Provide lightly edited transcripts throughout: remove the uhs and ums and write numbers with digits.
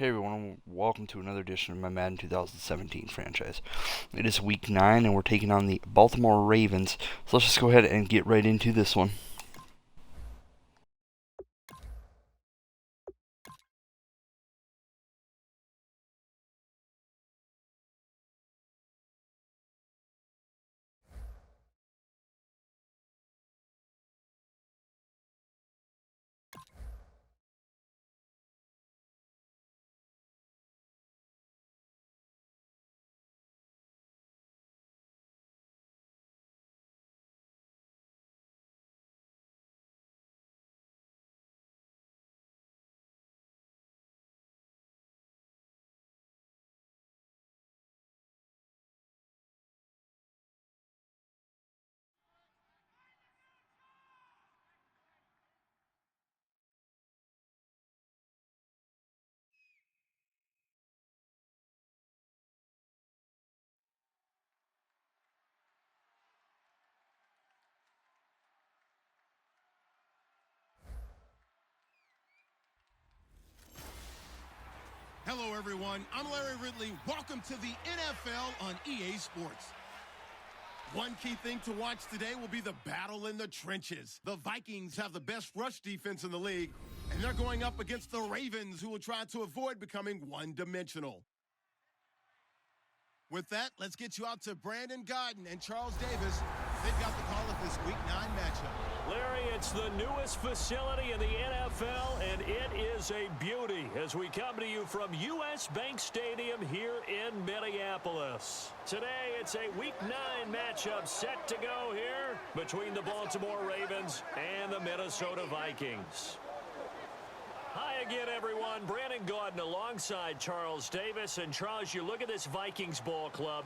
Hey everyone, welcome to another edition of my Madden 2017 franchise. It is week 9 and we're taking on the Baltimore Ravens. So let's just go ahead and get right into this one. Hello, everyone. I'm Larry Ridley. Welcome to the NFL on EA Sports. One key thing to watch today will be the battle in the trenches. The Vikings have the best rush defense in the league, and they're going up against the Ravens, who will try to avoid becoming one-dimensional. With that, let's get you out to Brandon Godden and Charles Davis. They've got the call of this Week 9 matchup. Larry, it's the newest facility in the NFL, and it is a beauty as we come to you from U.S. Bank Stadium here in Minneapolis. Today, it's a Week 9 matchup set to go here between the Baltimore Ravens and the Minnesota Vikings. Hi again, everyone. Brandon Gaudin alongside Charles Davis. And Charles, you look at this Vikings ball club.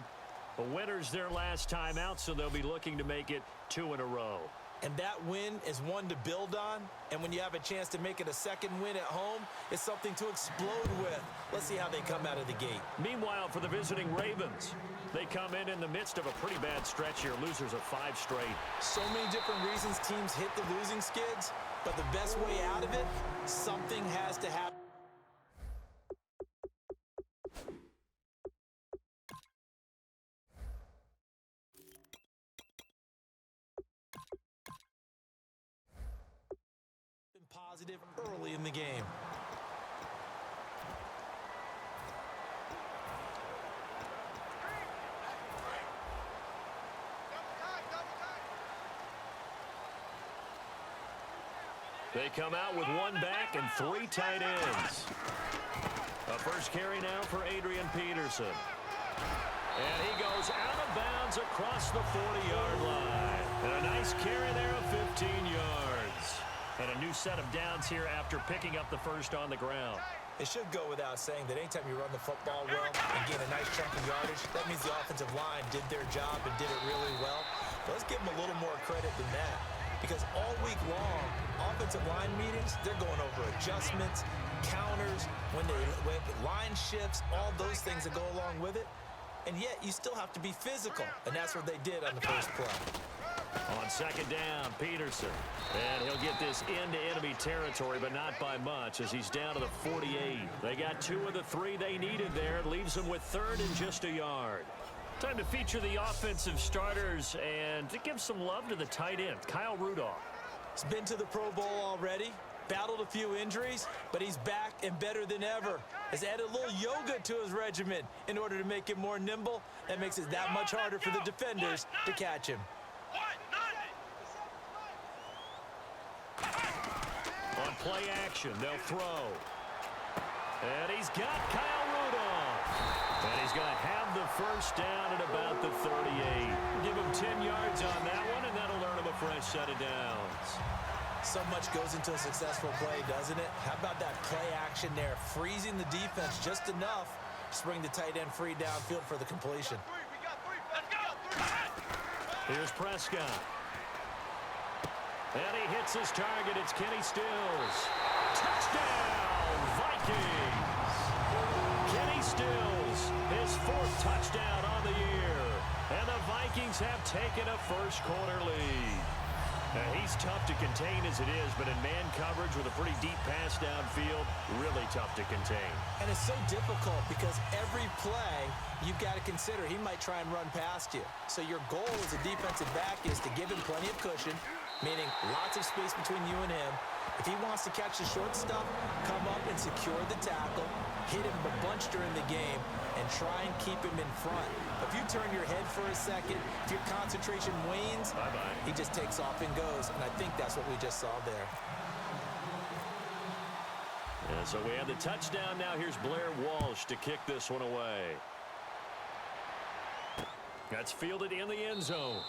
The winners their last time out, so they'll be looking to make it 2 in a row. And that win is one to build on. And when you have a chance to make it a second win at home, it's something to explode with. Let's see how they come out of the gate. Meanwhile, for the visiting Ravens, they come in the midst of a pretty bad stretch here. Losers of 5 straight. So many different reasons teams hit the losing skids. But the best way out of it, something has to happen. Positive early in the game. They come out with 1 back and 3 tight ends. A first carry now for Adrian Peterson. And he goes out of bounds across the 40-yard line. And a nice carry there of 15 yards. And a new set of downs here after picking up the first on the ground. It should go without saying that anytime you run the football well and get a nice chunk of yardage, that means the offensive line did their job and did it really well. But let's give them a little more credit than that. Because all week long, offensive line meetings, they're going over adjustments, counters, when line shifts, all those things that go along with it. And yet, you still have to be physical. And that's what they did on the first play. On second down, Peterson. And he'll get this into enemy territory, but not by much as he's down to the 48. They got 2 of the 3 they needed there. Leaves them with 3rd and just a yard. Time to feature the offensive starters and to give some love to the tight end, Kyle Rudolph. He's been to the Pro Bowl already, battled a few injuries, but he's back and better than ever. Has added a little yoga to his regimen in order to make him more nimble. That makes it that much harder for the defenders to catch him. On play action, they'll throw. And he's got Kyle Rudolph. And he's going to have the first down at about the 38. Give him 10 yards on that one, and that'll earn him a fresh set of downs. So much goes into a successful play, doesn't it? How about that play action there, freezing the defense just enough to bring the tight end free downfield for the completion. Here's Prescott. And he hits his target. It's Kenny Stills. Touchdown, Vikings! Kenny Stills, his 4th touchdown on the year. And the Vikings have taken a first quarter lead. He's tough to contain as it is, but in man coverage with a pretty deep pass downfield, really tough to contain. And it's so difficult because every play you've got to consider he might try and run past you. So your goal as a defensive back is to give him plenty of cushion, meaning lots of space between you and him. If he wants to catch the short stuff, come up and secure the tackle, hit him a bunch during the game, and try and keep him in front. If you turn your head for a second, if your concentration wanes, he just takes off and goes, and I think that's what we just saw there. And so we have the touchdown. Now here's Blair Walsh to kick this one away. That's fielded in the end zone.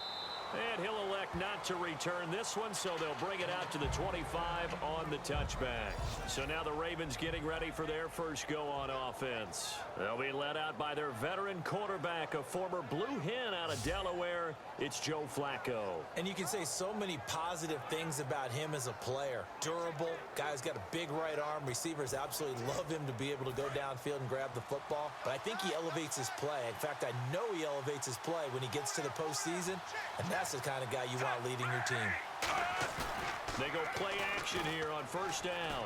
And he'll elect not to return this one, so they'll bring it out to the 25 on the touchback. So now the Ravens getting ready for their first go on offense. They'll be led out by their veteran quarterback, a former Blue Hen out of Delaware. It's Joe Flacco. And you can say so many positive things about him as a player. Durable, guy's got a big right arm. Receivers absolutely love him to be able to go downfield and grab the football. But I think he elevates his play. In fact, I know he elevates his play when he gets to the postseason. And that's the kind of guy you want leading your team. They go play action here on first down.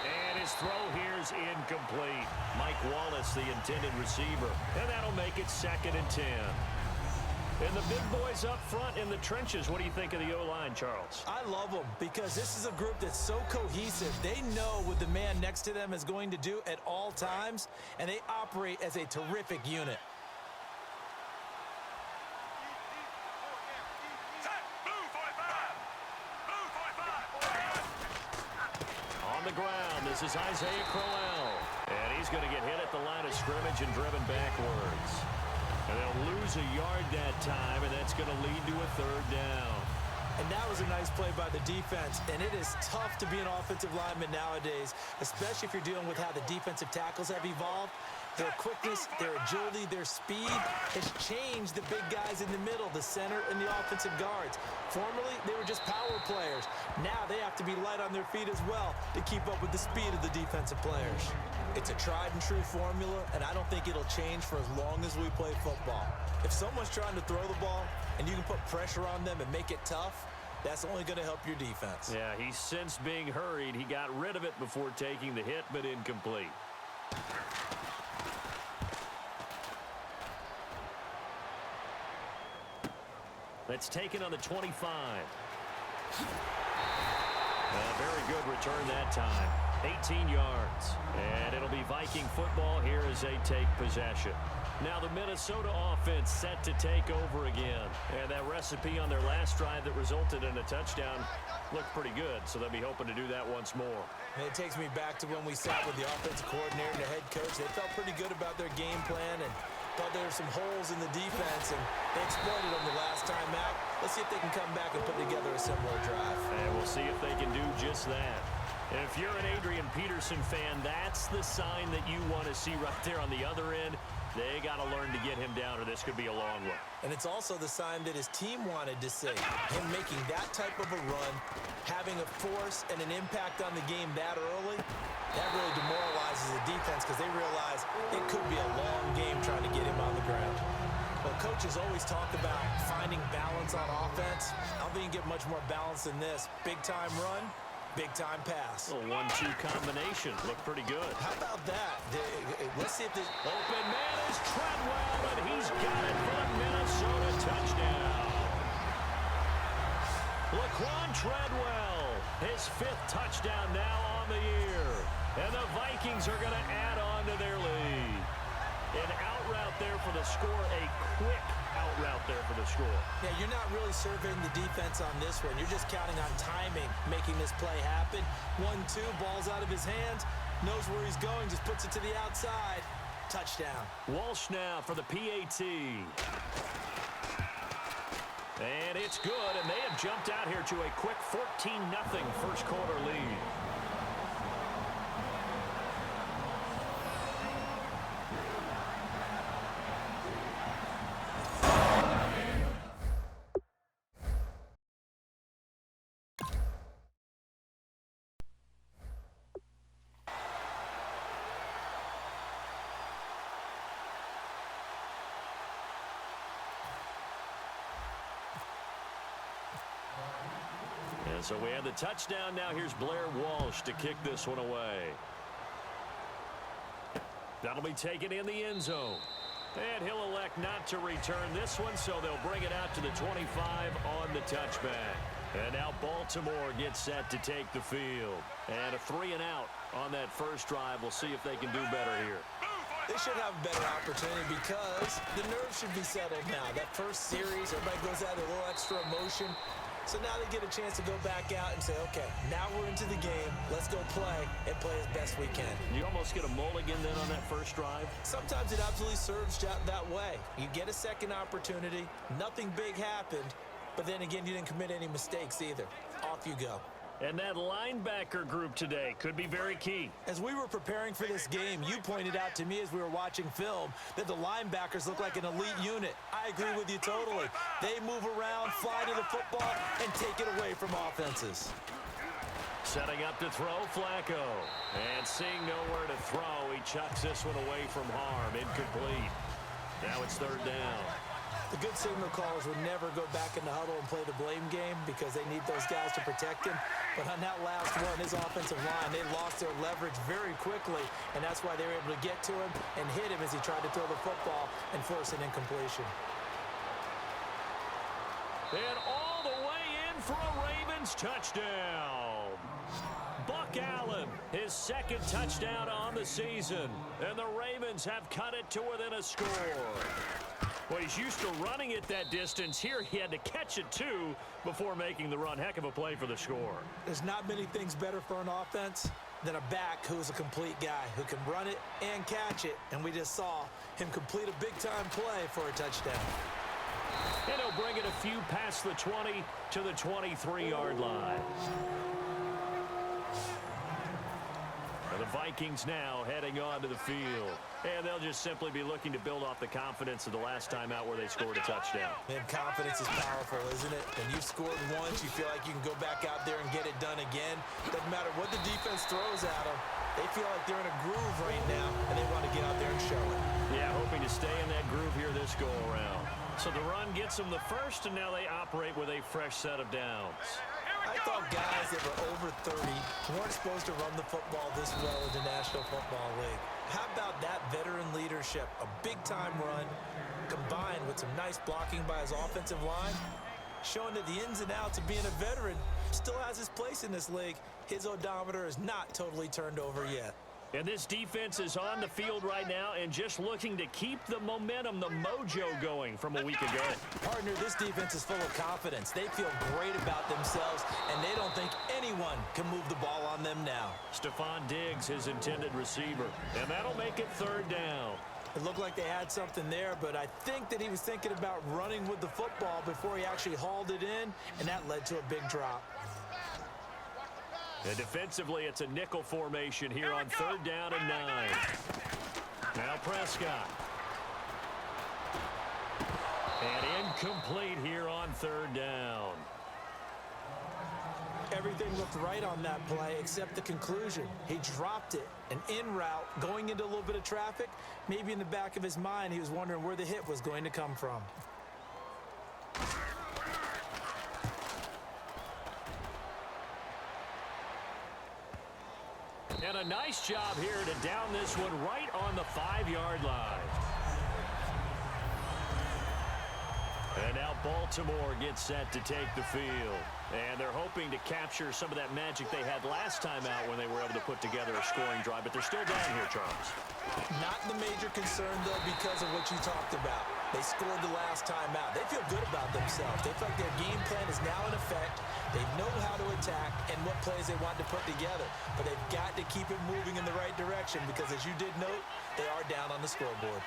And his throw here is incomplete. Mike Wallace, the intended receiver. And that'll make it 2nd and 10. And the big boys up front in the trenches. What do you think of the O-line, Charles? I love them because this is a group that's so cohesive. They know what the man next to them is going to do at all times, and they operate as a terrific unit. On the ground, this is Isaiah Crowell. And he's going to get hit at the line of scrimmage and driven backwards. And they'll lose a yard that time, and that's going to lead to a 3rd down. And that was a nice play by the defense, and it is tough to be an offensive lineman nowadays, especially if you're dealing with how the defensive tackles have evolved. Their quickness, their agility, their speed has changed the big guys in the middle, the center, and the offensive guards. Formerly, they were just power players. Now they have to be light on their feet as well to keep up with the speed of the defensive players. It's a tried-and-true formula, and I don't think it'll change for as long as we play football. If someone's trying to throw the ball and you can put pressure on them and make it tough, that's only going to help your defense. Yeah, he sensed being hurried. He got rid of it before taking the hit, but incomplete. That's taken on the 25. A very good return that time. 18 yards. And it'll be Viking football here as they take possession. Now the Minnesota offense set to take over again. And that recipe on their last drive that resulted in a touchdown looked pretty good, so they'll be hoping to do that once more. And it takes me back to when we sat with the offensive coordinator and the head coach. They felt pretty good about their game plan and thought there were some holes in the defense, and they exploited them the last time out. Let's see if they can come back and put together a similar drive. And we'll see if they can do just that. And if you're an Adrian Peterson fan, that's the sign that you want to see right there on the other end. They got to learn to get him down, or this could be a long one. And it's also the sign that his team wanted to see. Him making that type of a run, having a force and an impact on the game that early, that really demoralizes the defense because they realize it could be a long game trying to get him on the ground. Well, coaches always talk about finding balance on offense. I don't think you can get much more balance than this. Big-time run, big-time pass. A 1-2 combination. Looked pretty good. How about that? Let's see if this... Open man is Treadwell, and he's got it for the Minnesota touchdown. Laquan Treadwell, his 5th touchdown now on the year. And the Vikings are going to add on to their lead. An out route there for the score, a quick out route there for the score. Yeah, you're not really surveying the defense on this one. You're just counting on timing, making this play happen. 1-2, ball's out of his hands, knows where he's going, just puts it to the outside. Touchdown. Walsh now for the PAT. And it's good, and they have jumped out here to a quick 14-0 first quarter lead. And so we have the touchdown. Now here's Blair Walsh to kick this one away. That'll be taken in the end zone. And he'll elect not to return this one, so they'll bring it out to the 25 on the touchback. And now Baltimore gets set to take the field. And a 3-and-out on that first drive. We'll see if they can do better here. They should have a better opportunity because the nerves should be settled now. That first series, everybody goes out with a little extra emotion. So now they get a chance to go back out and say, okay, now we're into the game. Let's go play and play as best we can. You almost get a mulligan then on that first drive? Sometimes it absolutely serves that way. You get a second opportunity. Nothing big happened. But then again, you didn't commit any mistakes either. Off you go. And that linebacker group today could be very key. As we were preparing for this game, you pointed out to me as we were watching film that the linebackers look like an elite unit. I agree with you totally. They move around, fly to the football, and take it away from offenses. Setting up to throw, Flacco. And seeing nowhere to throw, he chucks this one away from harm. Incomplete. Now it's third down. The good signal callers would never go back in the huddle and play the blame game because they need those guys to protect him. But on that last one, his offensive line, they lost their leverage very quickly, and that's why they were able to get to him and hit him as he tried to throw the football and force an incompletion. And all the way in for a Ravens touchdown. Buck Allen, his second touchdown on the season. And the Ravens have cut it to within a score. Well, he's used to running it that distance. Here he had to catch it, too, before making the run. Heck of a play for the score. There's not many things better for an offense than a back who's a complete guy who can run it and catch it. And we just saw him complete a big-time play for a touchdown. And he'll bring it a few past the 20 to the 23-yard line. And the Vikings now heading on to the field. And they'll just simply be looking to build off the confidence of the last time out where they scored a touchdown. Man, confidence is powerful, isn't it? When you've scored once, you feel like you can go back out there and get it done again. Doesn't matter what the defense throws at them. They feel like they're in a groove right now, and they want to get out there and show it. Yeah, hoping to stay in that groove here this go-around. So the run gets them the first, and now they operate with a fresh set of downs. I thought guys that were over 30 weren't supposed to run the football this well in the National Football League. How about that veteran leadership? A big-time run combined with some nice blocking by his offensive line, showing that the ins and outs of being a veteran still has his place in this league. His odometer is not totally turned over yet. And this defense is on the field right now and just looking to keep the momentum, the mojo going from a week ago. Partner, this defense is full of confidence. They feel great about themselves, and they don't think anyone can move the ball on them now. Stephon Diggs, his intended receiver, and that'll make it third down. It looked like they had something there, but I think that he was thinking about running with the football before he actually hauled it in, and that led to a big drop. And defensively, it's a nickel formation here on third down and 9. Now Prescott. And incomplete here on third down. Everything looked right on that play except the conclusion. He dropped it, an in route, going into a little bit of traffic. Maybe in the back of his mind, he was wondering where the hit was going to come from. And a nice job here to down this one right on the 5-yard line. And now Baltimore gets set to take the field. And they're hoping to capture some of that magic they had last time out when they were able to put together a scoring drive. But they're still down here, Charles. Not the major concern, though, because of what you talked about. They scored the last time out. They feel good about themselves. They feel like their game plan is now in effect. They know how to attack and what plays they want to put together. But they've got to keep it moving in the right direction because, as you did note, they are down on the scoreboard.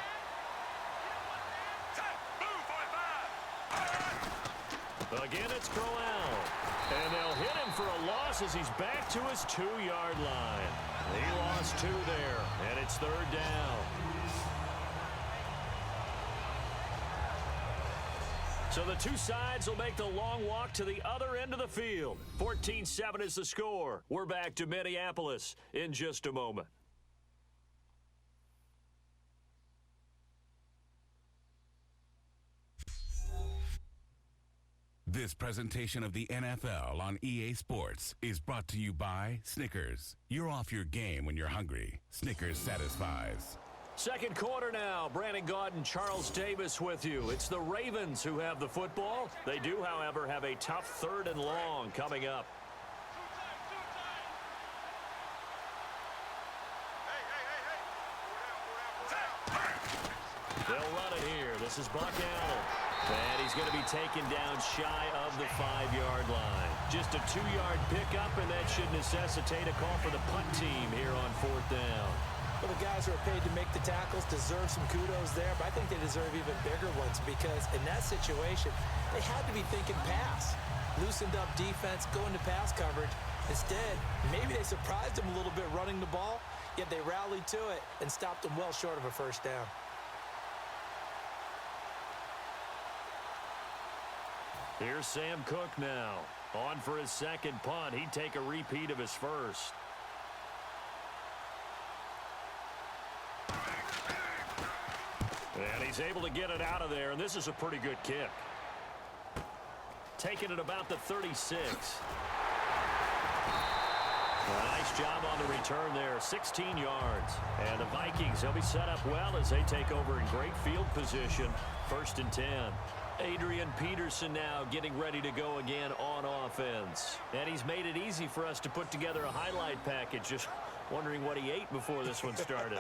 Again, it's Crowell. And they'll hit him for a loss as he's back to his 2-yard line. He lost 2 there, and it's third down. So the two sides will make the long walk to the other end of the field. 14-7 is the score. We're back to Minneapolis in just a moment. This presentation of the NFL on EA Sports is brought to you by Snickers. You're off your game when you're hungry. Snickers satisfies. Second quarter now. Brandon Gaudin and Charles Davis with you. It's the Ravens who have the football. They do, however, have a tough 3rd and long coming up. They'll run it here. This is Buck Allen. And he's going to be taken down shy of the 5-yard line. Just a 2-yard pickup, and that should necessitate a call for the punt team here on 4th down. Well, the guys who are paid to make the tackles deserve some kudos there, but I think they deserve even bigger ones because in that situation, they had to be thinking pass. Loosened up defense, going to pass coverage. Instead, maybe they surprised them a little bit running the ball, yet they rallied to it and stopped them well short of a 1st down. Here's Sam Cook now. On for his 2nd punt. He'd take a repeat of his 1st. And he's able to get it out of there, and this is a pretty good kick. Taking it about the 36. A nice job on the return there, 16 yards. And the Vikings, they'll be set up well as they take over in great field position. 1st and 10. Adrian Peterson now getting ready to go again on offense. And he's made it easy for us to put together a highlight package. Just wondering what he ate before this one started.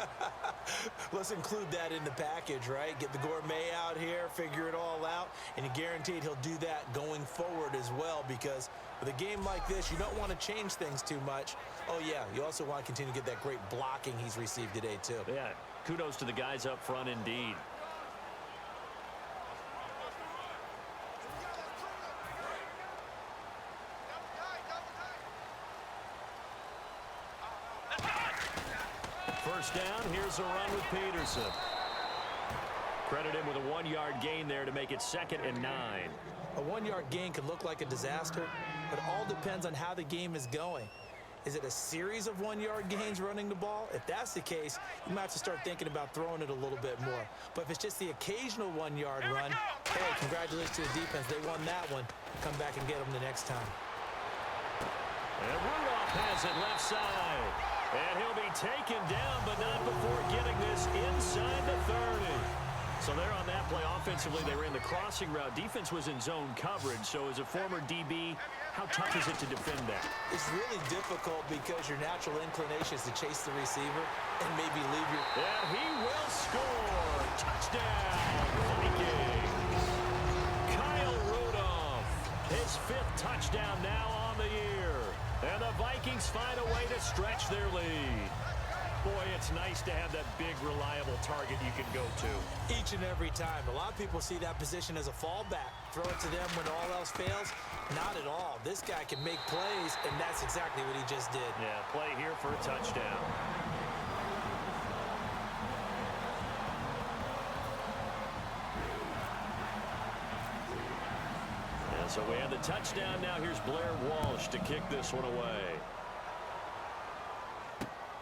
Let's include that in the package, right? Get the gourmet out here, figure it all out, and you're guaranteed he'll do that going forward as well because with a game like this, you don't want to change things too much. Oh, yeah, you also want to continue to get that great blocking he's received today, too. Yeah, kudos to the guys up front indeed. First down, here's a run with Peterson. Credit him with a 1-yard gain there to make it 2nd and 9. A 1-yard gain can look like a disaster, but it all depends on how the game is going. Is it a series of 1-yard gains running the ball? If that's the case, you might have to start thinking about throwing it a little bit more. But if it's just the occasional 1-yard run, hey, congratulations to the defense. They won that one. Come back and get them the next time. And Rudolph has it left side. And he'll be taken down, but not before getting this inside the 30. So there on that play, offensively, they ran the crossing route. Defense was in zone coverage. So as a former DB, how tough is it to defend that? It's really difficult because your natural inclination is to chase the receiver and maybe leave your... And he will score. Touchdown, Vikings. Kyle Rudolph, his 5th touchdown now on the year. And the Vikings find a way to stretch their lead. Boy, it's nice to have that big, reliable target you can go to. Each and every time. A lot of people see that position as a fallback. Throw it to them when all else fails. Not at all. This guy can make plays, and that's exactly what he just did. Yeah, play here for a touchdown. So we have the touchdown. Now here's Blair Walsh to kick this one away.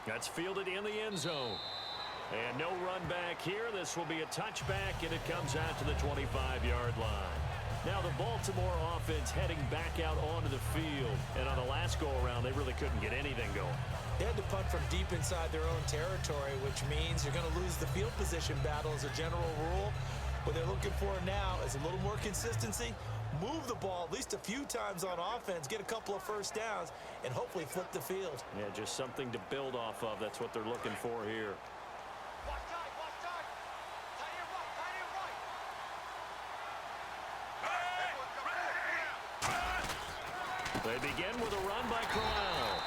That's fielded in the end zone. And no run back here. This will be a touchback, and it comes out to the 25-yard line. Now the Baltimore offense heading back out onto the field. And on the last go-around, they really couldn't get anything going. They had to punt from deep inside their own territory, which means you're going to lose the field position battle as a general rule. What they're looking for now is a little more consistency. Move the ball at least a few times on offense, get a couple of 1st downs, and hopefully flip the field. Yeah, just something to build off of. That's what they're looking for here. They begin with a run by Crowell.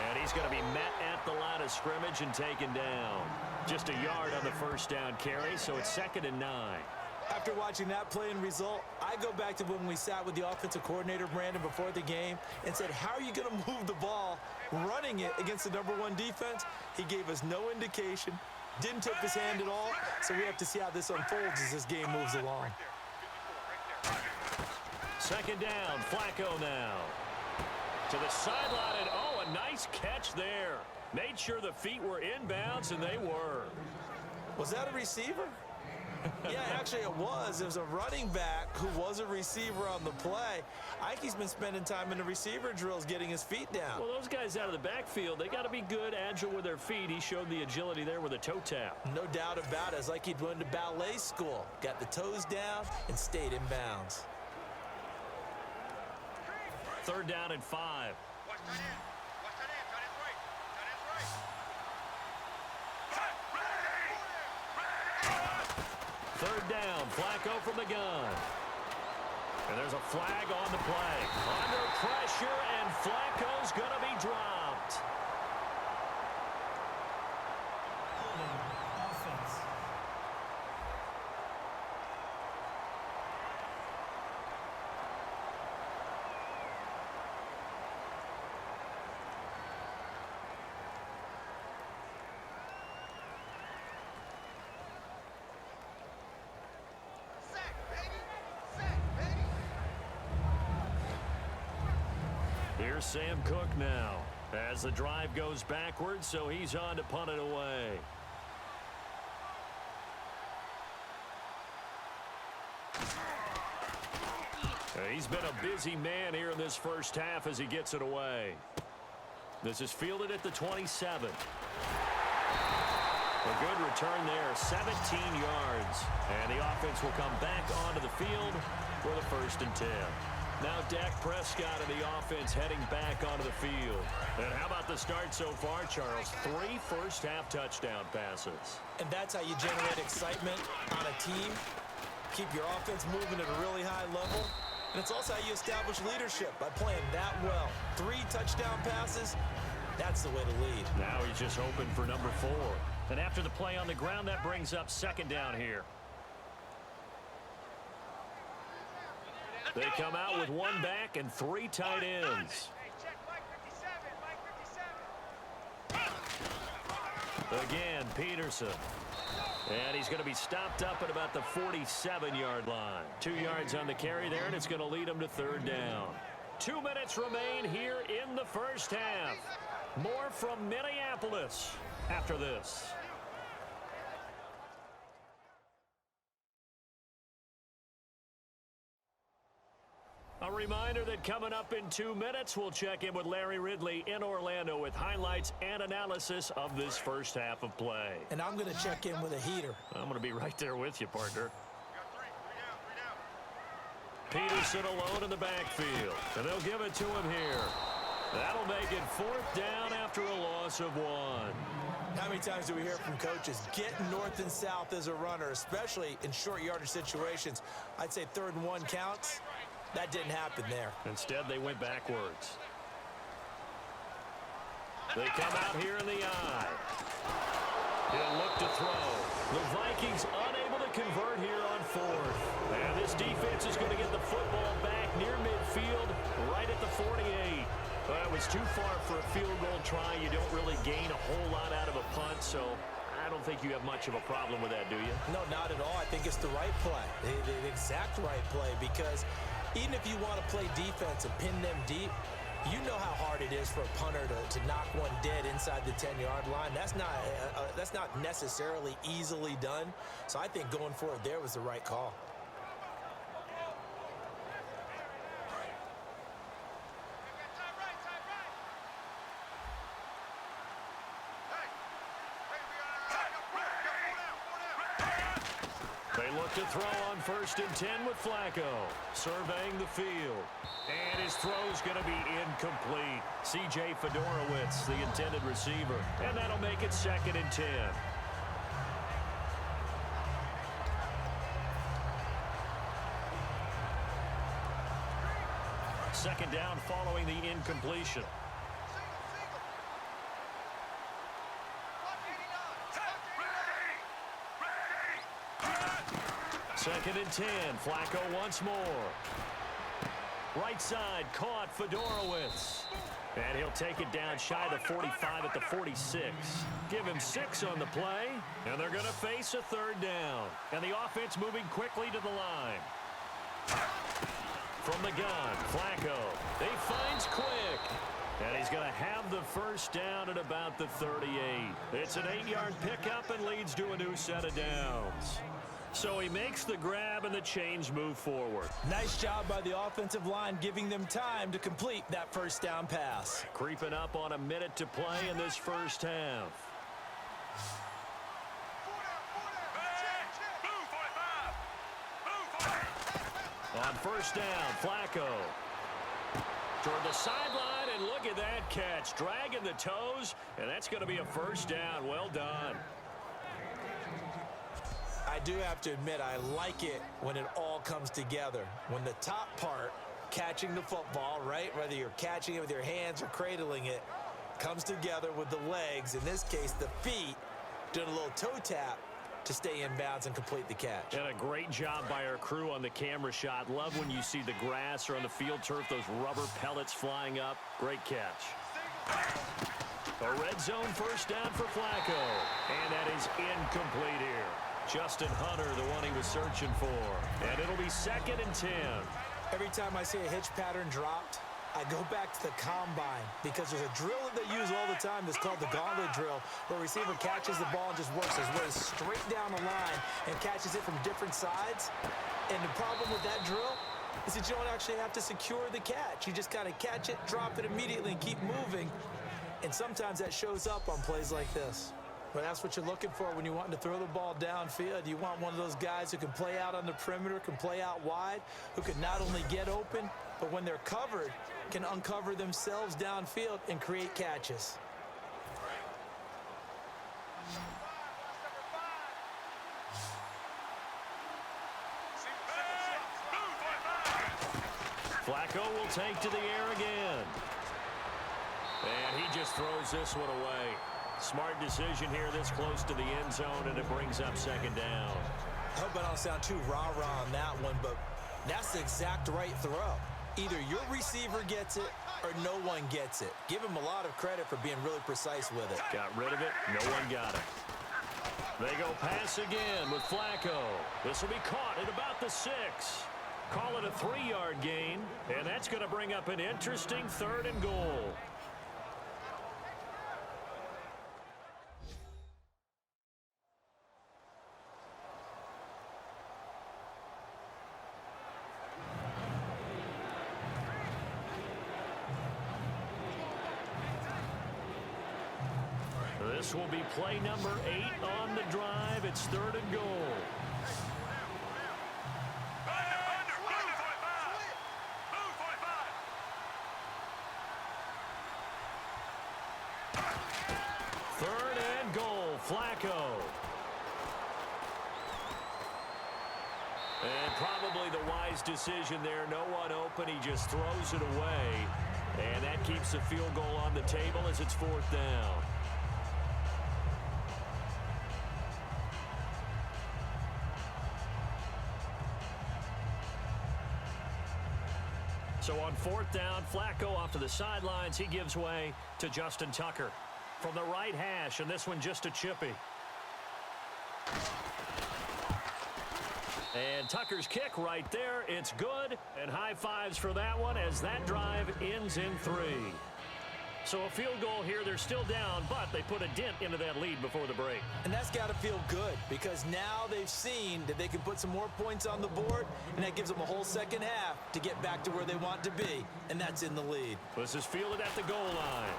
And he's going to be met at the line of scrimmage and taken down. Just a yard on the 1st down carry, so it's 2nd and 9. After watching that play and result, I go back to when we sat with the offensive coordinator, Brandon, before the game and said, how are you going to move the ball running it against the #1 defense? He gave us no indication, didn't tip his hand at all, so we have to see how this unfolds as this game moves along. 2nd down, Flacco now. To the sideline, and oh, a nice catch there. Made sure the feet were inbounds, and they were. Was that a receiver? Yeah, actually it was. It was a running back who was a receiver on the play. Ike's been spending time in the receiver drills getting his feet down. Well, those guys out of the backfield, they got to be good, agile with their feet. He showed the agility there with a toe tap. No doubt about it. It's like he'd went to ballet school. Got the toes down and stayed in bounds. 3rd down and 5. Third down, Flacco from the gun. And there's a flag on the play. Under pressure, and Flacco's going to be dropped. Offense. Here's Sam Cook now as the drive goes backwards, so he's on to punt it away. He's been a busy man here in this first half as he gets it away. This is fielded at the 27. A good return there, 17 yards. And the offense will come back onto the field for the 1st and 10. Now Dak Prescott and the offense heading back onto the field. And how about the start so far, Charles? 3 first-half touchdown passes. And that's how you generate excitement on a team. Keep your offense moving at a really high level. And it's also how you establish leadership by playing that well. 3 touchdown passes, that's the way to lead. Now he's just hoping for number 4. And after the play on the ground, that brings up 2nd down here. They come out with 1 back and 3 tight ends. Again, Peterson. And he's going to be stopped up at about the 47-yard line. 2 yards on the carry there, and it's going to lead him to 3rd down. 2 minutes remain here in the first half. More from Minneapolis after this. A reminder that coming up in 2 minutes, we'll check in with Larry Ridley in Orlando with highlights and analysis of this first half of play. And I'm going to check in with a heater. I'm going to be right there with you, partner. Peterson alone in the backfield, and they'll give it to him here. That'll make it 4th down after a loss of 1. How many times do we hear from coaches, get north and south as a runner, especially in short yardage situations? I'd say 3rd and 1 counts. That didn't happen there. Instead, they went backwards. They come out here in the eye. He'll look to throw. The Vikings unable to convert here on 4th. And this defense is going to get the football back near midfield, right at the 48. Well, it was too far for a field goal try. You don't really gain a whole lot out of a punt, so I don't think you have much of a problem with that, do you? No, not at all. I think it's the right play, the exact right play, because even if you want to play defense and pin them deep, you know how hard it is for a punter to knock one dead inside the 10-yard line. That's not necessarily easily done. So I think going for it there was the right call. They look to throw on 1st and 10 with Flacco, surveying the field. And his throw's going to be incomplete. C.J. Fedorowicz, the intended receiver. And that'll make it 2nd and 10. Second down following the incompletion. Second and 10. Flacco once more. Right side, caught Fedorowicz. And he'll take it down shy of the 45 at the 46. Give him 6 on the play, and they're going to face a 3rd down. And the offense moving quickly to the line. From the gun, Flacco. He finds Quick. And he's going to have the first down at about the 38. It's an 8-yard pickup and leads to a new set of downs. So he makes the grab and the chains move forward. Nice job by the offensive line giving them time to complete that first down pass. Creeping up on a minute to play in this first half. On first down, Flacco. Toward the sideline, and look at that catch. Dragging the toes, and that's going to be a first down. Well done. I do have to admit, I like it when it all comes together. When the top part, catching the football, right, whether you're catching it with your hands or cradling it, comes together with the legs, in this case the feet, doing a little toe tap to stay in bounds and complete the catch. And a great job by our crew on the camera shot. Love when you see the grass or on the field turf, those rubber pellets flying up. Great catch. A red zone first down for Flacco. And that is incomplete here. Justin Hunter, the one he was searching for. And it'll be 2nd and 10. Every time I see a hitch pattern dropped, I go back to the combine because there's a drill that they use all the time that's called the gauntlet drill, where a receiver catches the ball and just works his way straight down the line and catches it from different sides. And the problem with that drill is that you don't actually have to secure the catch. You just kind of catch it, drop it immediately, and keep moving. And sometimes that shows up on plays like this. But that's what you're looking for when you're wanting to throw the ball downfield. You want one of those guys who can play out on the perimeter, can play out wide, who can not only get open, but when they're covered, can uncover themselves downfield and create catches. Flacco will take to the air again. And he just throws this one away. Smart decision here this close to the end zone, and it brings up 2nd down. I hope I don't sound too rah-rah on that one, but that's the exact right throw. Either your receiver gets it or no one gets it. Give him a lot of credit for being really precise with it. Got rid of it. No one got it. They go pass again with Flacco. This will be caught at about the 6. Call it a 3-yard gain, and that's going to bring up an interesting 3rd and goal. This will be play number 8 on the drive. It's 3rd and goal. Third and goal, Flacco. And probably the wise decision there. No one open. He just throws it away. And that keeps the field goal on the table as it's 4th down. So on 4th down, Flacco off to the sidelines. He gives way to Justin Tucker from the right hash, and this one just a chippy. And Tucker's kick right there. It's good, and high fives for that one as that drive ends in 3. So a field goal here. They're still down, but they put a dent into that lead before the break. And that's got to feel good because now they've seen that they can put some more points on the board, and that gives them a whole second half to get back to where they want to be, and that's in the lead. This is fielded at the goal line.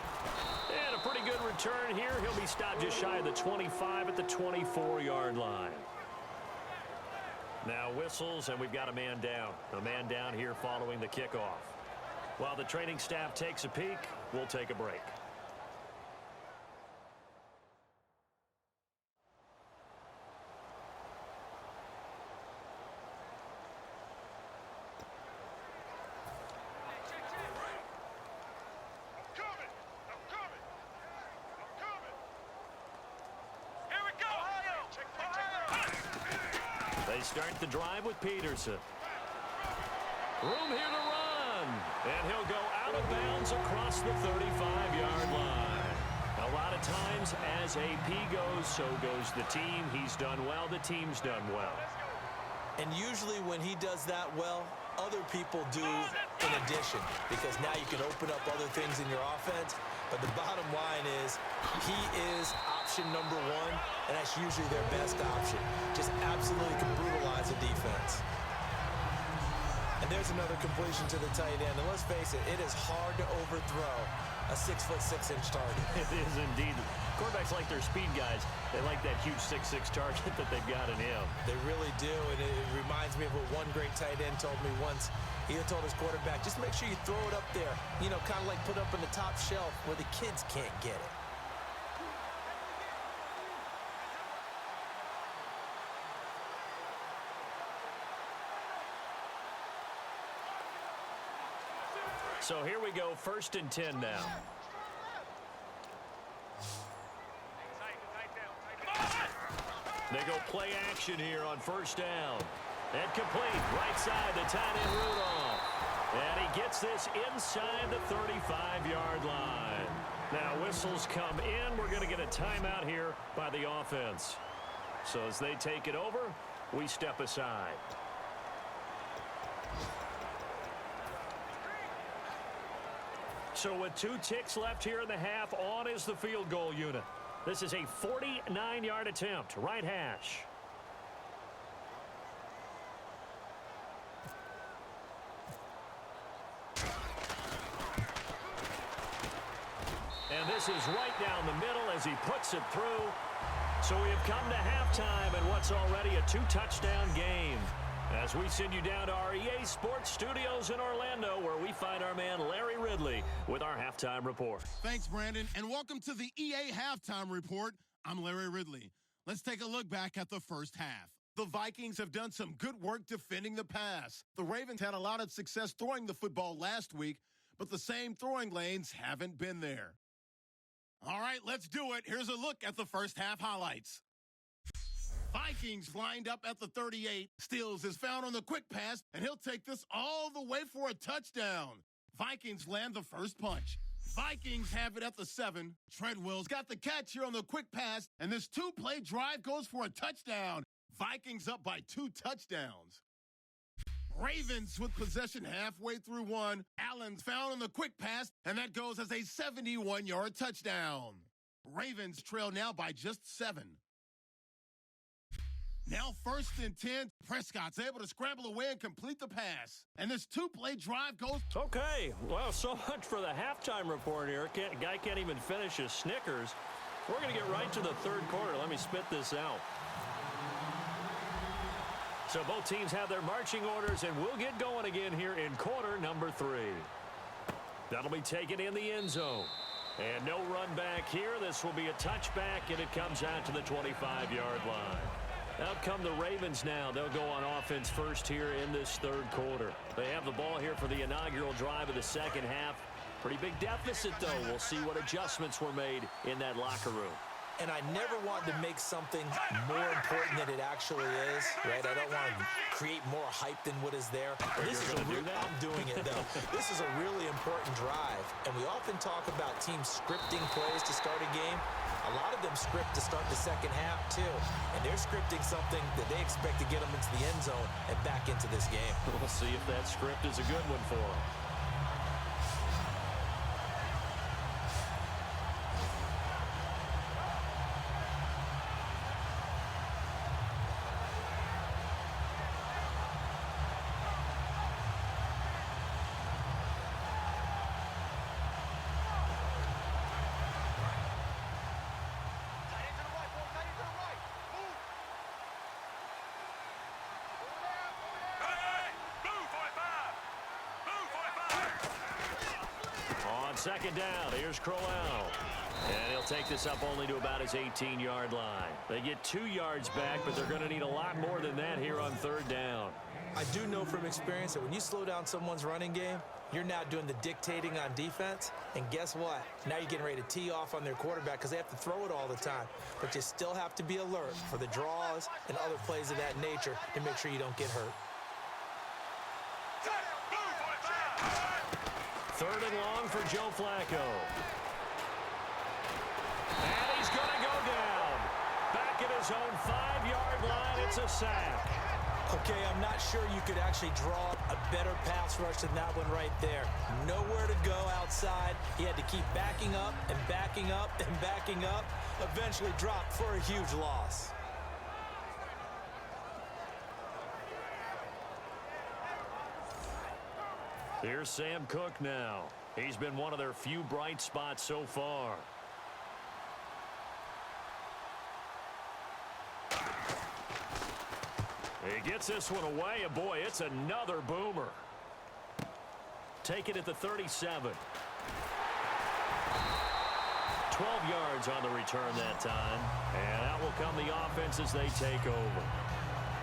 And a pretty good return here. He'll be stopped just shy of the 25 at the 24-yard line. Now whistles, and we've got a man down. A man down here following the kickoff. While the training staff takes a peek, we'll take a break. They start the drive with Peterson. Room here to run. And he'll go out of bounds across the 35-yard line. A lot of times, as AP goes, so goes the team. He's done well. The team's done well. And usually when he does that well, other people do in addition, because now you can open up other things in your offense. But the bottom line is he is option number one, and that's usually their best option. Just absolutely can brutalize a defense. And there's another completion to the tight end. And let's face it, it is hard to overthrow a 6'6" target. It is indeed. Quarterbacks like their speed guys. They like that huge 6'6" target that they've got in him. They really do, and it reminds me of what one great tight end told me once. He told his quarterback, just make sure you throw it up there, you know, kind of like put up on the top shelf where the kids can't get it. So here we go, 1st and 10 now. They go play action here on 1st down. And complete, right side, the tight end Rudolph. And he gets this inside the 35-yard line. Now whistles come in. We're going to get a timeout here by the offense. So as they take it over, we step aside. So with 2 ticks left here in the half, on is the field goal unit. This is a 49-yard attempt, right hash. And this is right down the middle as he puts it through. So we have come to halftime in what's already a 2-touchdown game. As we send you down to our EA Sports Studios in Orlando, where we find our man Larry Ridley with our halftime report. Thanks, Brandon, and welcome to the EA Halftime Report. I'm Larry Ridley. Let's take a look back at the first half. The Vikings have done some good work defending the pass. The Ravens had a lot of success throwing the football last week, but the same throwing lanes haven't been there. All right, let's do it. Here's a look at the first half highlights. Vikings lined up at the 38. Steals is found on the quick pass, and he'll take this all the way for a touchdown. Vikings land the first punch. Vikings have it at the 7. Treadwell's got the catch here on the quick pass, and this 2-play drive goes for a touchdown. Vikings up by 2 touchdowns. Ravens with possession halfway through 1. Allen's found on the quick pass, and that goes as a 71-yard touchdown. Ravens trail now by just 7. Now 1st and 10, Prescott's able to scramble away and complete the pass. And this 2-play drive goes... Okay, well, so much for the halftime report here. Guy can't even finish his Snickers. We're going to get right to the 3rd quarter. Let me spit this out. So both teams have their marching orders, and we'll get going again here in quarter number 3. That'll be taken in the end zone. And no run back here. This will be a touchback, and it comes out to the 25-yard line. Out come the Ravens now. They'll go on offense first here in this 3rd quarter. They have the ball here for the inaugural drive of the 2nd half. Pretty big deficit, though. We'll see what adjustments were made in that locker room. And I never want to make something more important than it actually is, right? I don't want to create more hype than what is there. This is I'm doing it, though. This is a really important drive. And we often talk about teams scripting plays to start a game. A lot of them script to start the 2nd half, too. And they're scripting something that they expect to get them into the end zone and back into this game. We'll see if that script is a good one for them. On 2nd down, here's Crowell. And he'll take this up only to about his 18-yard line. They get 2 yards back, but they're going to need a lot more than that here on 3rd down. I do know from experience that when you slow down someone's running game, you're now doing the dictating on defense. And guess what? Now you're getting ready to tee off on their quarterback because they have to throw it all the time. But you still have to be alert for the draws and other plays of that nature to make sure you don't get hurt. 3rd and long for Joe Flacco. And he's going to go down. Back at his own 5-yard line, it's a sack. Okay, I'm not sure you could actually draw a better pass rush than that one right there. Nowhere to go outside. He had to keep backing up and backing up and backing up. Eventually dropped for a huge loss. Here's Sam Cook now. He's been one of their few bright spots so far. He gets this one away, and boy, it's another boomer. Take it at the 37. 12 yards on the return that time, and out will come the offense as they take over.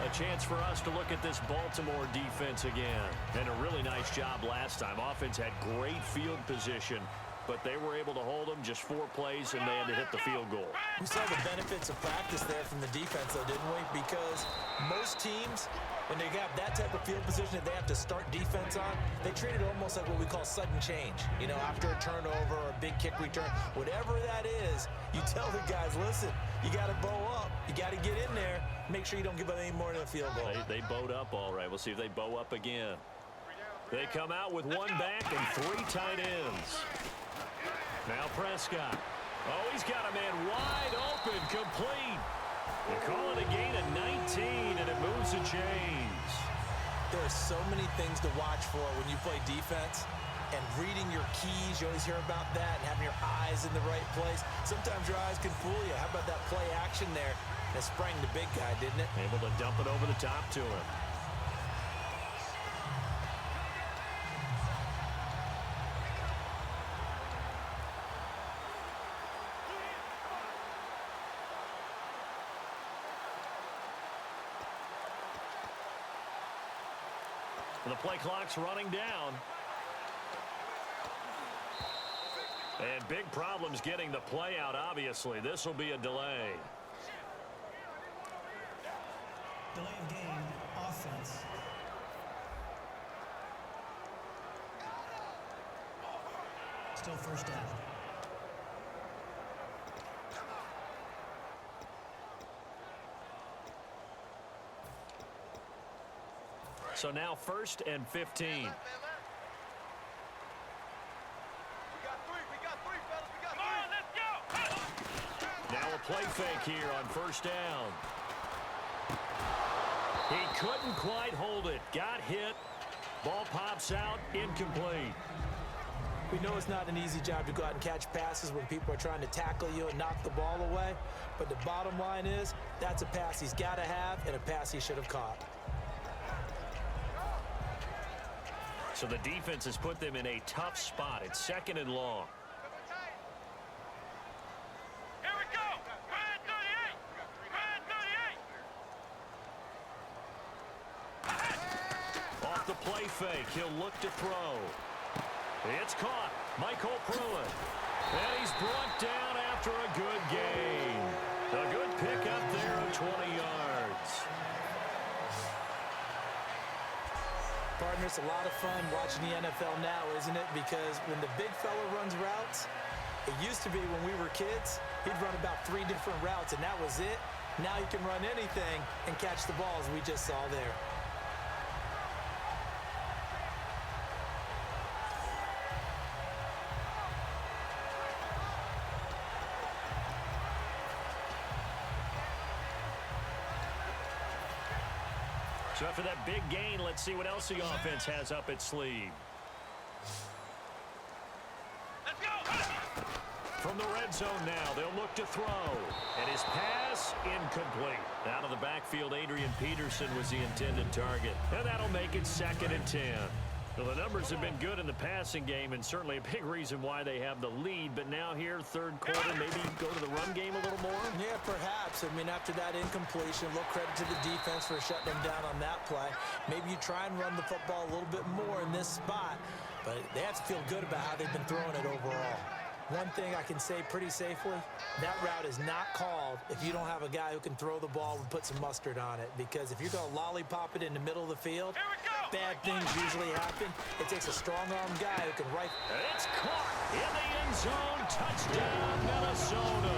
A chance for us to look at this Baltimore defense again. And a really nice job last time. Offense had great field position, but they were able to hold them just 4 plays, and they had to hit the field goal. We saw the benefits of practice there from the defense, though, didn't we? Because most teams, when they have that type of field position that they have to start defense on, they treat it almost like what we call sudden change. You know, after a turnover or a big kick return, whatever that is, you tell the guys, listen, you got to bow up. You got to get in there. Make sure you don't give up any more than a field goal. They bowed up all right. We'll see if they bow up again. They come out with 1 back and 3 tight ends. Now Prescott. Oh, he's got a man wide open, complete. They call it a gain of 19, and it moves the chains. There are so many things to watch for when you play defense. And reading your keys, you always hear about that, and having your eyes in the right place. Sometimes your eyes can fool you. How about that play action there? That sprang the big guy, didn't it? Able to dump it over the top to him. The play clock's running down. And big problems getting the play out, obviously. This will be a delay. Delay of game, offense. Still first down. So now 1st and 15. Now a play fake here on 1st down. He couldn't quite hold it. Got hit. Ball pops out. Incomplete. We know it's not an easy job to go out and catch passes when people are trying to tackle you and knock the ball away. But the bottom line is, that's a pass he's got to have and a pass he should have caught. So the defense has put them in a tough spot. It's 2nd and long. Here we go. Red 38. Off the play fake. He'll look to throw. It's caught. Michael Pruitt. And he's brought down after a good gain. A good pickup there of 20 yards. Partner, it's a lot of fun watching the NFL now, isn't it? Because when the big fella runs routes, it used to be when we were kids, he'd run about 3 different routes, and that was it. Now he can run anything and catch the balls we just saw there. So after that big gain, let's see what else the offense has up its sleeve. Let's go. From the red zone now, they'll look to throw. And his pass, incomplete. Out of the backfield, Adrian Peterson was the intended target. And that'll make it 2nd and 10. Well, the numbers have been good in the passing game, and certainly a big reason why they have the lead. But now here, 3rd quarter, maybe go to the run game a little more? Yeah, perhaps. I mean, after that incompletion, a little credit to the defense for shutting them down on that play. Maybe you try and run the football a little bit more in this spot, but they have to feel good about how they've been throwing it overall. One thing I can say pretty safely, that route is not called if you don't have a guy who can throw the ball and put some mustard on it. Because if you're going to lollipop it in the middle of the field, bad things usually happen. It takes a strong-arm guy who can rifle. And it's caught in the end zone. Touchdown, Minnesota.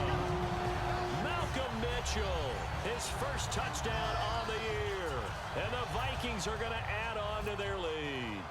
Malcolm Mitch Mitchell, his first touchdown on the year. And the Vikings are going to add on to their lead.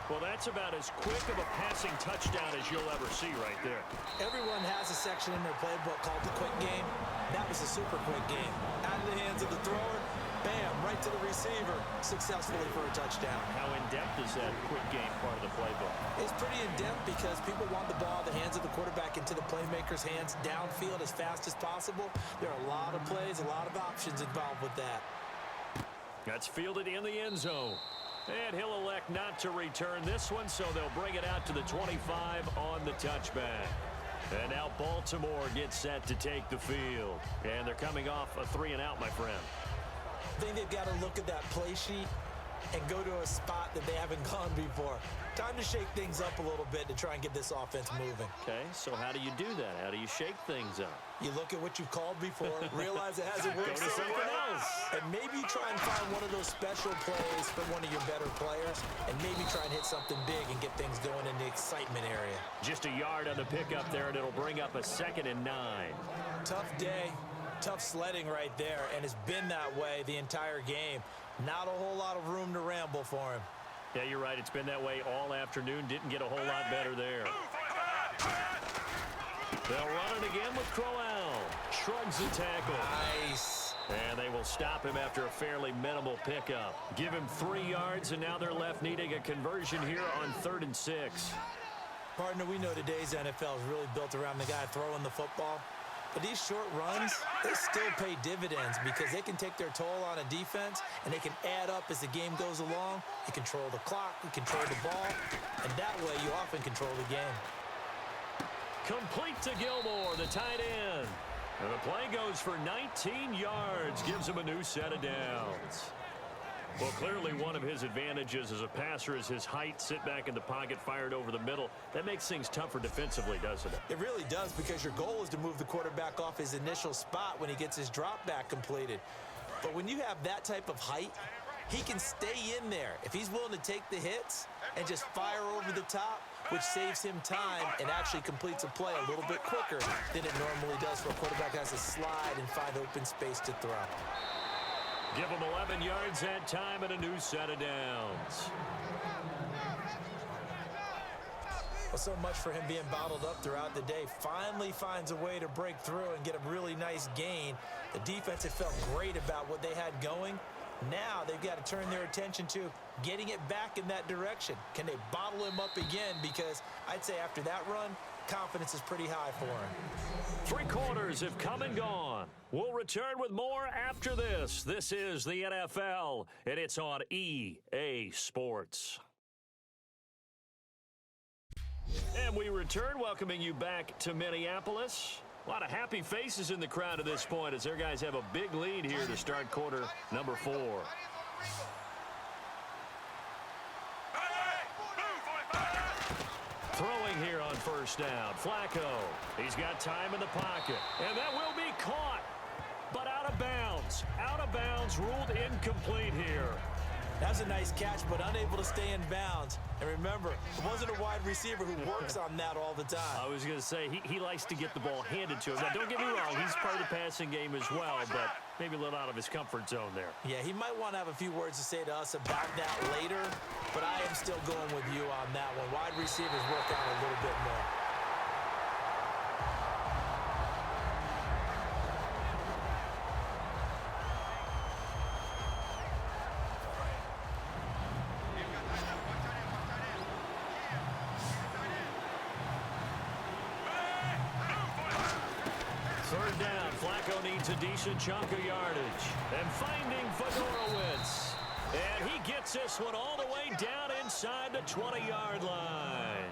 Well, that's about as quick of a passing touchdown as you'll ever see right there. Everyone has a section in their playbook called the quick game. That was a super quick game. Out of the hands of the thrower, bam, right to the receiver, successfully for a touchdown. How in-depth is that quick game part of the playbook? It's pretty in-depth because people want the ball in the hands of the quarterback into the playmaker's hands downfield as fast as possible. There are a lot of plays, a lot of options involved with that. That's fielded in the end zone. And he'll elect not to return this one, so they'll bring it out to the 25 on the touchback. And now Baltimore gets set to take the field. And they're coming off a 3-and-out, my friend. I think they've got to look at that play sheet and go to a spot that they haven't gone before. Time to shake things up a little bit to try and get this offense moving. Okay, so how do you do that? How do you shake things up? You look at what you've called before, realize it hasn't worked Go to something else. and maybe try and find one of those special plays for one of your better players, and maybe try and hit something big and get things going in the excitement area. Just a yard on the pickup there, and it'll bring up a 2nd and 9. Tough day, tough sledding right there, and it's been that way the entire game. Not a whole lot of room to ramble for him. Yeah, you're right. It's been that way all afternoon. Didn't get a whole lot better there. They'll run it again with Crowell. Shrugs the tackle. Nice. And they will stop him after a fairly minimal pickup. Give him 3 yards, and now they're left needing a conversion here on 3rd and 6. Partner, we know today's NFL is really built around the guy throwing the football. But these short runs, they still pay dividends because they can take their toll on a defense, and they can add up as the game goes along. You control the clock, you control the ball, and that way you often control the game. Complete to Gilmore, the tight end. And the play goes for 19 yards, gives him a new set of downs. Well, clearly one of his advantages as a passer is his height, sit back in the pocket, fired over the middle. That makes things tougher defensively, doesn't it? It really does, because your goal is to move the quarterback off his initial spot when he gets his drop back completed. But when you have that type of height, he can stay in there if he's willing to take the hits and just fire over the top, which saves him time and actually completes a play a little bit quicker than it normally does for a quarterback that has to slide and find open space to throw. Give him 11 yards that time and a new set of downs. Well, so much for him being bottled up throughout the day. Finally finds a way to break through and get a really nice gain. The defense had felt great about what they had going. Now they've got to turn their attention to getting it back in that direction. Can they bottle him up again? Because I'd say after that run, confidence is pretty high for him. 3 quarters have come and gone. We'll return with more after this. This is the NFL, and it's on EA Sports. And we return, welcoming you back to Minneapolis. A lot of happy faces in the crowd at this point as their guys have a big lead here to start quarter number 4. Throwing here on first down. Flacco. He's got time in the pocket. And that will be caught. But out of bounds. Out of bounds, ruled incomplete here. That's a nice catch, but unable to stay in bounds. And remember, it wasn't a wide receiver who works on that all the time. I was going to say, he likes to get the ball handed to him. Now, don't get me wrong, he's part of the passing game as well, but maybe a little out of his comfort zone there. Yeah, he might want to have a few words to say to us about that later, but I am still going with you on that one. Wide receivers work out a little bit more. Third down, Flacco needs a decent chunk of yardage. And finding Fedorowicz. And he gets this one all the way down inside the 20-yard line.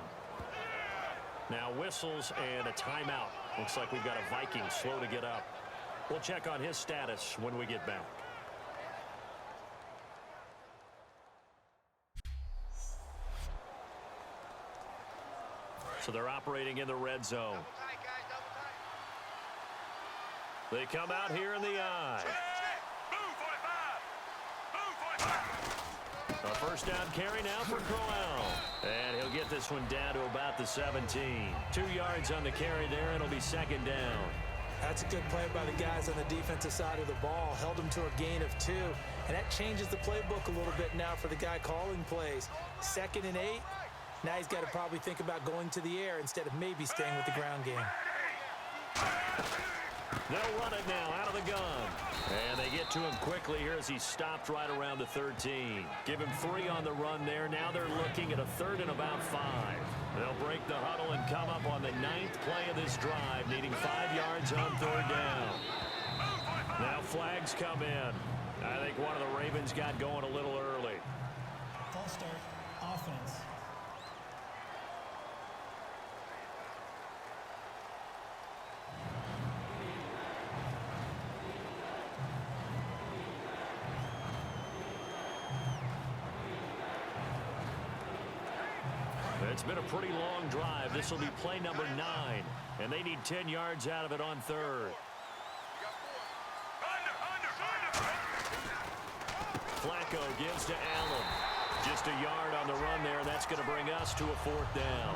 Now whistles and a timeout. Looks like we've got a Viking slow to get up. We'll check on his status when we get back. So they're operating in the red zone. They come out here in the eye. A first down carry now for Crowell. And he'll get this one down to about the 17. 2 yards on the carry there. It'll be second down. That's a good play by the guys on the defensive side of the ball. Held them to a gain of 2. And that changes the playbook a little bit now for the guy calling plays. 2nd and 8. Now he's got to probably think about going to the air instead of maybe staying with the ground game. They'll run it now out of the gun. And they get to him quickly here as he stopped right around the 13. Give him 3 on the run there. Now they're looking at a 3rd and about 5. They'll break the huddle and come up on the 9th play of this drive, needing 5 yards on 3rd down. Now flags come in. I think one of the Ravens got going a little early. False start, offense. It's been a pretty long drive. This will be play number 9, and they need 10 yards out of it on 3rd. Flacco gives to Allen. Just a yard on the run there. That's going to bring us to a 4th down.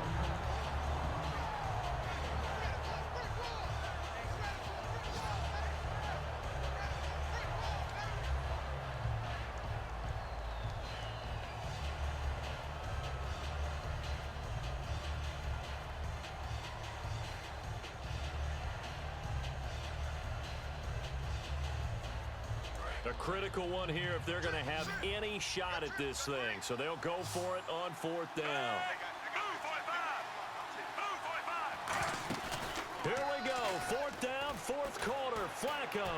A critical one here if they're going to have any shot at this thing. So they'll go for it on 4th down. Here we go. 4th down, 4th quarter. Flacco.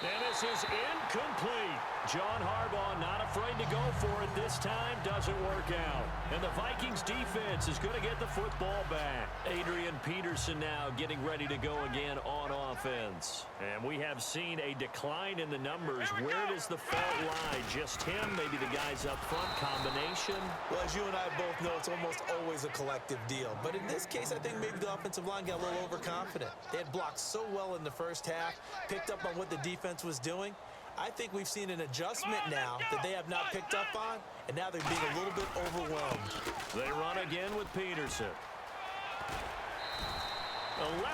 And this is incomplete. John Harbaugh not afraid to go for it this time. Doesn't work out. And the Vikings defense is going to get the football back. Adrian Peterson now getting ready to go again on offense. And we have seen a decline in the numbers. Where does the fault lie? Just him? Maybe the guys up front? Combination? Well, as you and I both know, it's almost always a collective deal. But in this case, I think maybe the offensive line got a little overconfident. They had blocked so well in the first half, picked up on what the defense was doing. I think we've seen an adjustment now that they have not picked up on, and now they're being a little bit overwhelmed. They run again with Peterson.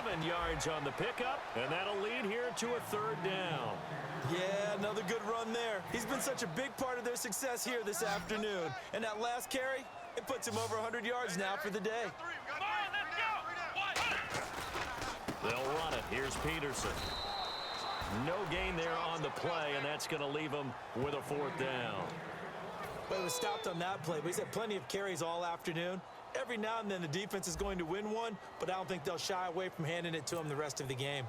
11 yards on the pickup, and that'll lead here to a 3rd down. Yeah, another good run there. He's been such a big part of their success here this afternoon. And that last carry, it puts him over 100 yards now for the day. They'll run it. Here's Peterson. No gain there on the play, and that's going to leave him with a 4th down. Well, he was stopped on that play, but he's had plenty of carries all afternoon. Every now and then the defense is going to win one, but I don't think they'll shy away from handing it to him the rest of the game.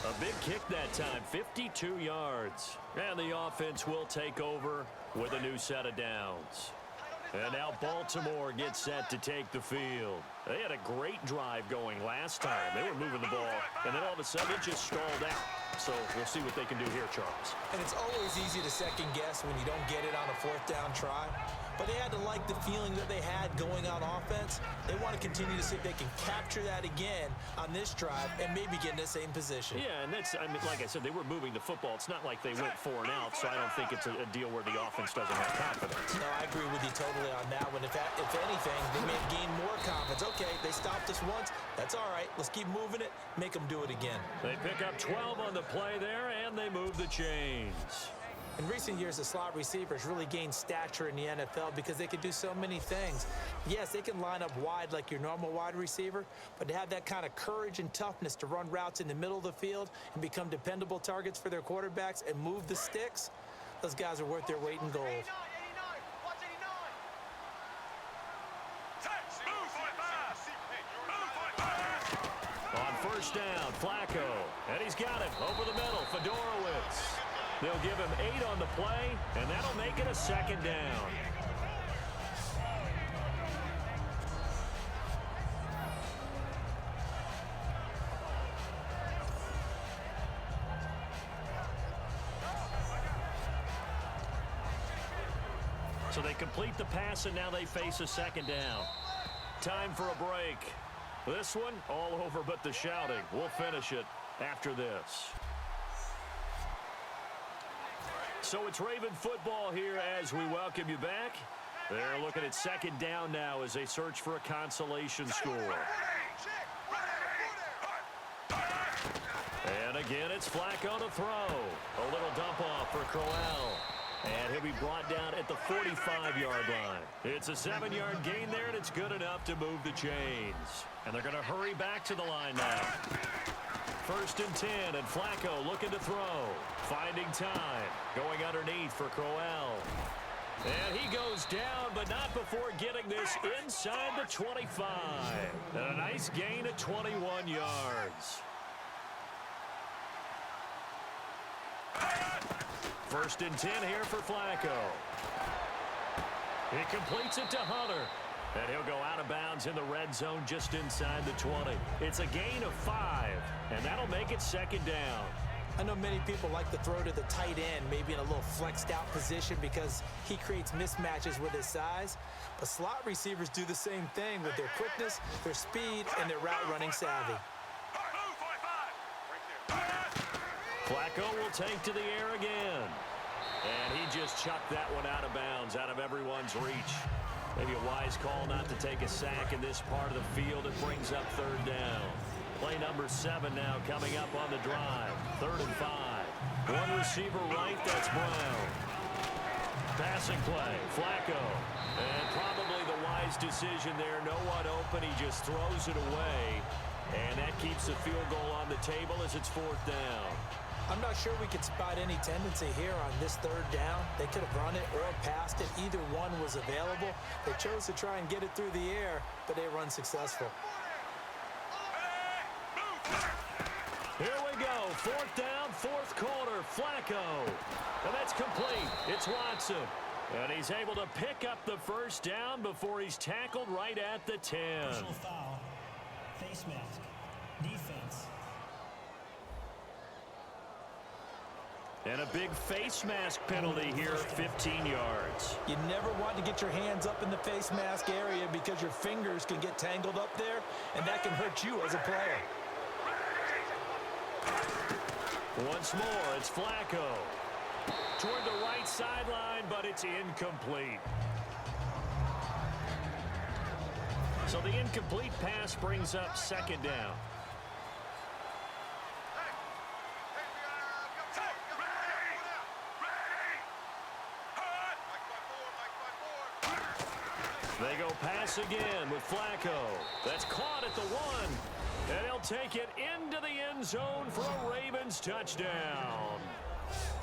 A big kick that time, 52 yards. And the offense will take over with a new set of downs. And now Baltimore gets set to take the field. They had a great drive going last time. They were moving the ball, and then all of a sudden it just stalled out. So we'll see what they can do here, Charles. And it's always easy to second guess when you don't get it on a 4th down try. But they had to like the feeling that they had going on offense. They want to continue to see if they can capture that again on this drive and maybe get in the same position. Yeah, and that's, I mean, like I said, they were moving the football. It's not like they went 4 and out, so I don't think it's a deal where the offense doesn't have confidence. No, I agree with you totally on that one. If anything, they may have gained more confidence. Okay, they stopped us once. That's all right. Let's keep moving it. Make them do it again. They pick up 12 on the play there, and they move the chains. In recent years, the slot receivers really gained stature in the NFL because they can do so many things. Yes, they can line up wide like your normal wide receiver, but to have that kind of courage and toughness to run routes in the middle of the field and become dependable targets for their quarterbacks and move the sticks, those guys are worth their weight in gold. On 1st down, Flacco, and he's got it over the middle, Fedorowicz. They'll give him 8 on the play, and that'll make it a 2nd down. So they complete the pass, and now they face a 2nd down. Time for a break. This one, all over but the shouting. We'll finish it after this. So it's Raven football here as we welcome you back. They're looking at second down now as they search for a consolation score. And again, it's Flacco to throw. A little dump off for Crowell. And he'll be brought down at the 45-yard line. It's a 7-yard gain there, and it's good enough to move the chains. And they're going to hurry back to the line now. 1st and 10, and Flacco looking to throw. Finding time. Going underneath for Crowell. And he goes down, but not before getting this inside the 25. And a nice gain at 21 yards. 1st and 10 here for Flacco. He completes it to Hunter. And he'll go out of bounds in the red zone just inside the 20. It's a gain of 5, and that'll make it 2nd down. I know many people like to throw to the tight end, maybe in a little flexed out position because he creates mismatches with his size. But slot receivers do the same thing with their quickness, their speed, and their route running savvy. Flacco will take to the air again. And he just chucked that one out of bounds, out of everyone's reach. Maybe a wise call not to take a sack in this part of the field. It brings up 3rd down. Play number 7 now coming up on the drive. 3rd and 5. One receiver right, that's Brown. Passing play, Flacco. And probably the wise decision there. No one open, he just throws it away. And that keeps the field goal on the table as it's 4th down. I'm not sure we could spot any tendency here on this 3rd down. They could have run it or passed it. Either one was available. They chose to try and get it through the air, but they were unsuccessful. Here we go. 4th down, 4th quarter. Flacco. And that's complete. It's Watson. And he's able to pick up the 1st down before he's tackled right at the 10. Personal foul. Face mask. Defense. And a big face mask penalty here at 15 yards. You never want to get your hands up in the face mask area because your fingers can get tangled up there, and that can hurt you as a player. Once more, it's Flacco. Toward the right sideline, but it's incomplete. So the incomplete pass brings up 2nd down. They go pass again with Flacco. That's caught at the 1. And he'll take it into the end zone for a Ravens touchdown.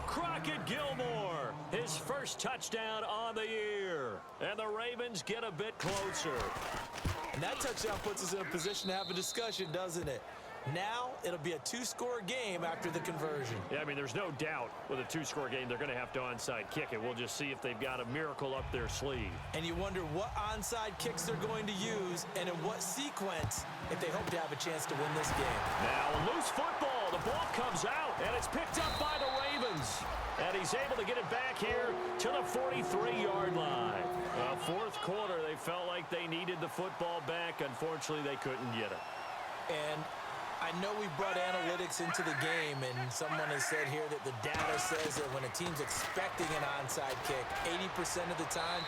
Crockett Gilmore, his first touchdown on the year. And the Ravens get a bit closer. And that touchdown puts us in a position to have a discussion, doesn't it? Now it'll be a 2-score game after the conversion. Yeah, I mean, there's no doubt with a 2-score game they're going to have to onside kick it. We'll just see if they've got a miracle up their sleeve. And you wonder what onside kicks they're going to use and in what sequence if they hope to have a chance to win this game. Now, loose football. The ball comes out, and it's picked up by the Ravens. And he's able to get it back here to the 43-yard line. 4th quarter, they felt like they needed the football back. Unfortunately, they couldn't get it. And I know we brought analytics into the game, and someone has said here that the data says that when a team's expecting an onside kick, 80% of the time,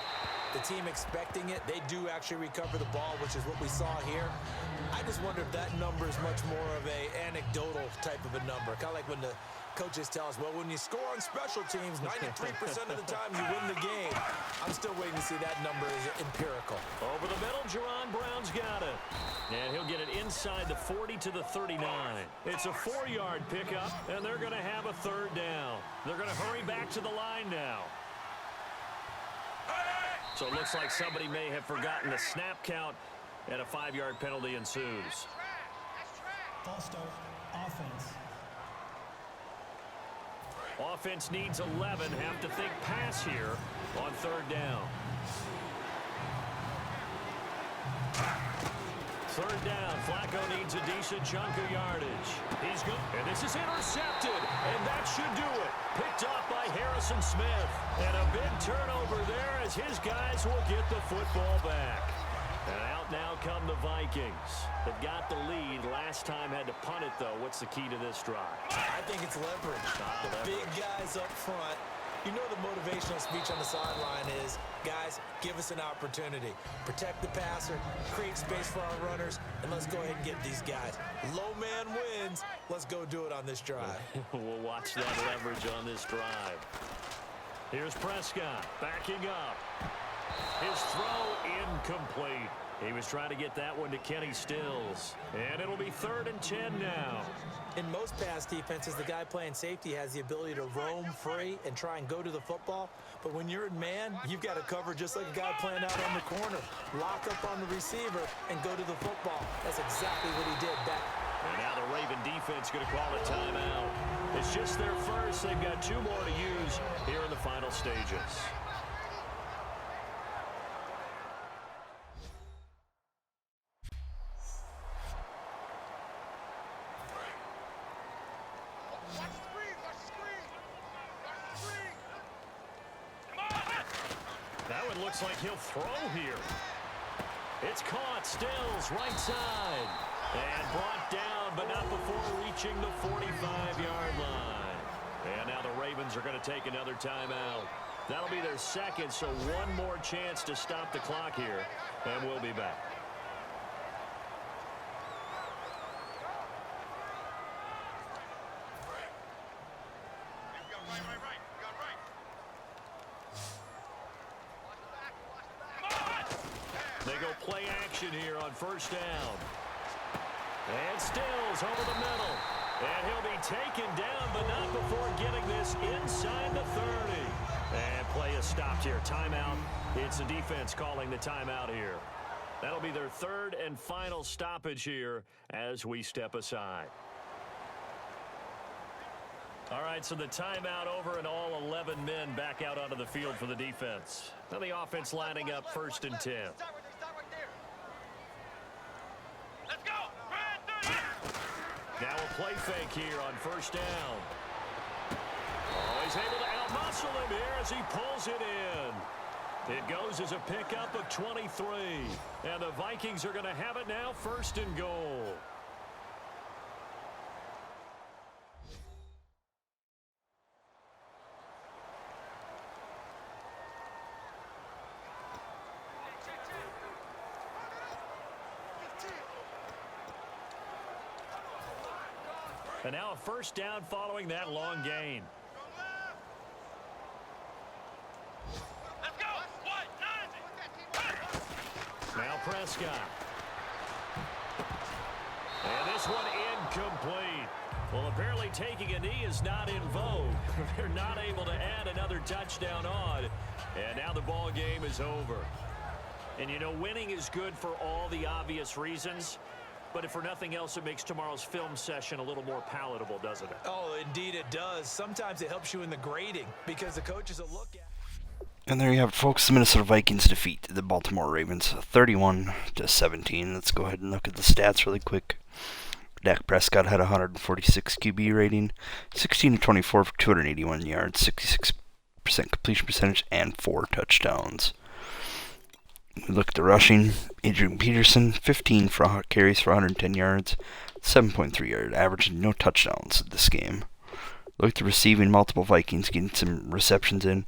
the team expecting it, they do actually recover the ball, which is what we saw here. I just wonder if that number is much more of a anecdotal type of a number. Kind of like when the coaches tell us, well, when you score on special teams, 93% of the time you win the game. I'm still waiting to see that number is empirical. Over the middle, Jerron Brown's got it. And he'll get it inside the 40 to the 39. It's a 4-yard pickup, and they're going to have a 3rd down. They're going to hurry back to the line now. So it looks like somebody may have forgotten the snap count, and a 5-yard penalty ensues. False start. Offense. Offense needs 11. Have to think pass here on 3rd down. 3rd down. Flacco needs a decent chunk of yardage. He's good. And this is intercepted. And that should do it. Picked off by Harrison Smith. And a big turnover there as his guys will get the football back. And out now come the Vikings. They've got the lead. Last time had to punt it, though. What's the key to this drive? I think it's leverage. The big guys up front You know the motivational speech on the sideline is, guys, give us an opportunity. Protect the passer, create space for our runners, and let's go ahead and get these guys. Low man wins. Let's go do it on this drive. We'll watch that leverage on this drive. Here's Prescott backing up. His throw incomplete. He was trying to get that one to Kenny Stills. And it'll be 3rd and 10 now. In most pass defenses, the guy playing safety has the ability to roam free and try and go to the football. But when you're in man, you've got to cover just like a guy playing out on the corner. Lock up on the receiver and go to the football. That's exactly what he did back. And now the Raven defense going to call a timeout. It's just their first. They've got 2 more to use here in the final stages. That one looks like he'll throw here. It's caught. Stills right side. And brought down, but not before reaching the 45-yard line. And now the Ravens are going to take another timeout. That'll be their second, so one more chance to stop the clock here. And we'll be back. They go play action here on 1st down. And Stills over the middle. And he'll be taken down, but not before getting this inside the 30. And play is stopped here. Timeout. It's the defense calling the timeout here. That'll be their 3rd and final stoppage here as we step aside. All right, so the timeout over and all 11 men back out onto the field for the defense. Now the offense lining up 1st and 10. Let's go. Now a play fake here on 1st down. Oh, he's able to outmuscle him here as he pulls it in. It goes as a pickup of 23. And the Vikings are going to have it now 1st and goal. And now a 1st down following that long gain. Let's go. What? Now Prescott. And this one incomplete. Well, apparently taking a knee is not in vogue. They're not able to add another touchdown on. And now the ball game is over. And, you know, winning is good for all the obvious reasons. But if for nothing else, it makes tomorrow's film session a little more palatable, doesn't it? Oh, indeed it does. Sometimes it helps you in the grading because the coaches will look at. And there you have it, folks. The Minnesota Vikings defeat the Baltimore Ravens 31-17. Let's go ahead and look at the stats really quick. Dak Prescott had 146 QB rating, 16-24 for 281 yards, 66% completion percentage, and 4 touchdowns. We look at the rushing. Adrian Peterson, 15 carries for 110 yards, 7.3 yard average, and no touchdowns this game. Look at the receiving. Multiple Vikings getting some receptions in.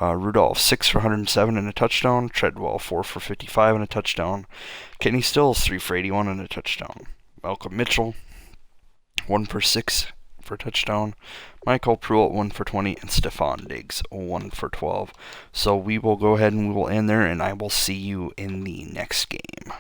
Rudolph, 6 for 107 and a touchdown. Treadwell, 4 for 55 and a touchdown. Kenny Stills, 3 for 81 and a touchdown. Malcolm Mitchell, 1 for 6 for a touchdown. Michael Pruitt, 1 for 20, and Stephon Diggs, 1 for 12. So we will go ahead and we will end there, and I will see you in the next game.